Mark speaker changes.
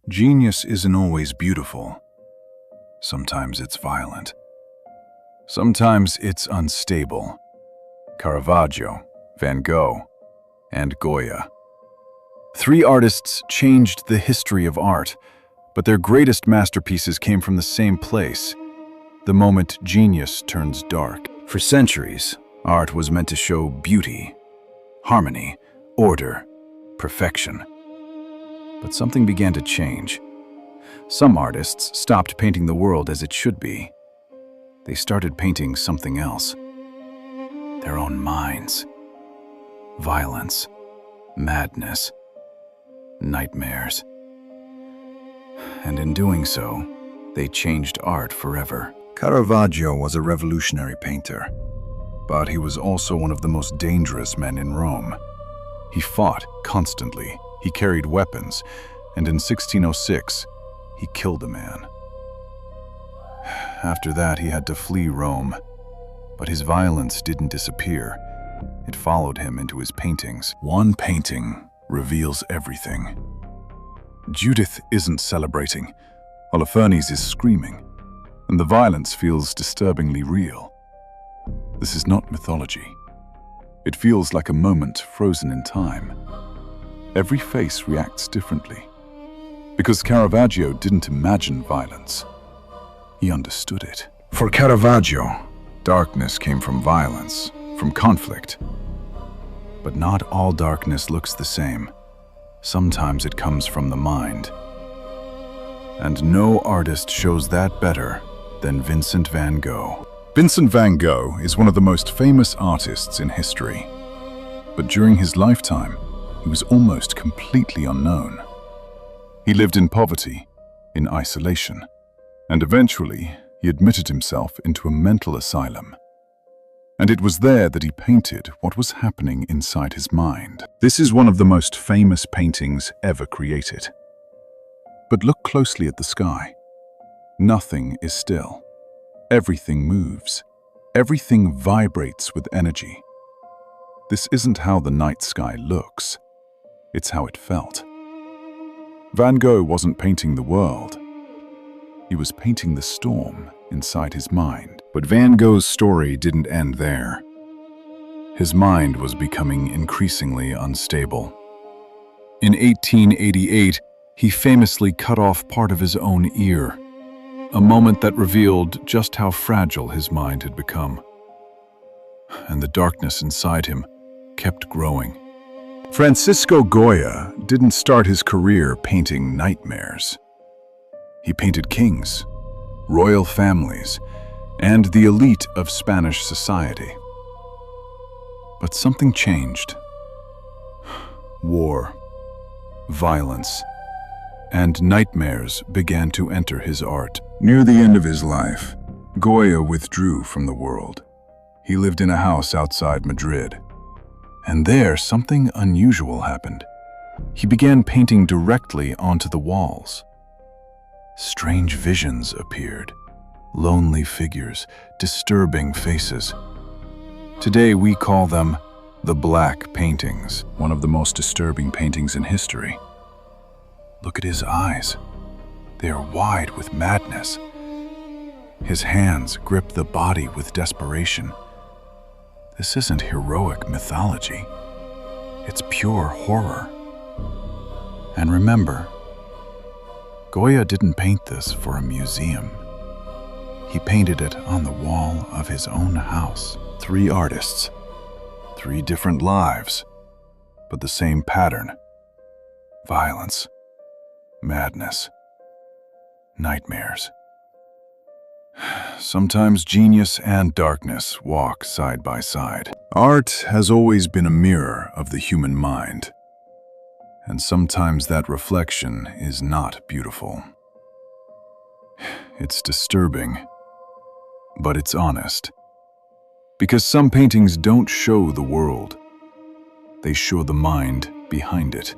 Speaker 1: Genius isn't always beautiful. Sometimes it's violent. Sometimes it's unstable. Caravaggio, Van Gogh, and Goya. Three artists changed the history of art, but their greatest masterpieces came from the same place, the moment genius turns dark. For centuries, art was meant to show beauty, harmony, order, perfection. But something began to change. Some artists stopped painting the world as it should be. They started painting something else. Their own minds. Violence, madness, nightmares. And in doing so, they changed art forever. Caravaggio was a revolutionary painter, but he was also one of the most dangerous men in Rome. He fought constantly, he carried weapons, and in 1606, he killed a man. After that, he had to flee Rome, but his violence didn't disappear. It followed him into his paintings. One painting reveals everything. Judith isn't celebrating. Holofernes is screaming, and the violence feels disturbingly real. This is not mythology. It feels like a moment frozen in time. Every face reacts differently, because Caravaggio didn't imagine violence. He understood it. For Caravaggio, darkness came from violence, from conflict. But not all darkness looks the same. Sometimes it comes from the mind. And no artist shows that better than Vincent van Gogh. Vincent van Gogh is one of the most famous artists in history. But during his lifetime, he was almost completely unknown. He lived in poverty, in isolation, and eventually he admitted himself into a mental asylum. And it was there that he painted what was happening inside his mind. This is one of the most famous paintings ever created. But look closely at the sky. Nothing is still. Everything moves. Everything vibrates with energy. This isn't how the night sky looks. It's how it felt. Van Gogh wasn't painting the world. He was painting the storm inside his mind. But Van Gogh's story didn't end there. His mind was becoming increasingly unstable. In 1888, he famously cut off part of his own ear, a moment that revealed just how fragile his mind had become. And the darkness inside him kept growing. Francisco Goya didn't start his career painting nightmares. He painted kings, royal families, and the elite of Spanish society. But something changed. War, violence, and nightmares began to enter his art. Near the end of his life, Goya withdrew from the world. He lived in a house outside Madrid. And there, something unusual happened. He began painting directly onto the walls. Strange visions appeared. Lonely figures, disturbing faces. Today we call them the Black Paintings, one of the most disturbing paintings in history. Look at his eyes. They are wide with madness. His hands grip the body with desperation. This isn't heroic mythology. It's pure horror. And remember, Goya didn't paint this for a museum. He painted it on the wall of his own house. Three artists, three different lives, but the same pattern. Violence, madness, nightmares. Sometimes genius and darkness walk side by side. Art has always been a mirror of the human mind, and sometimes that reflection is not beautiful. It's disturbing, but it's honest. Because some paintings don't show the world. They show the mind behind it.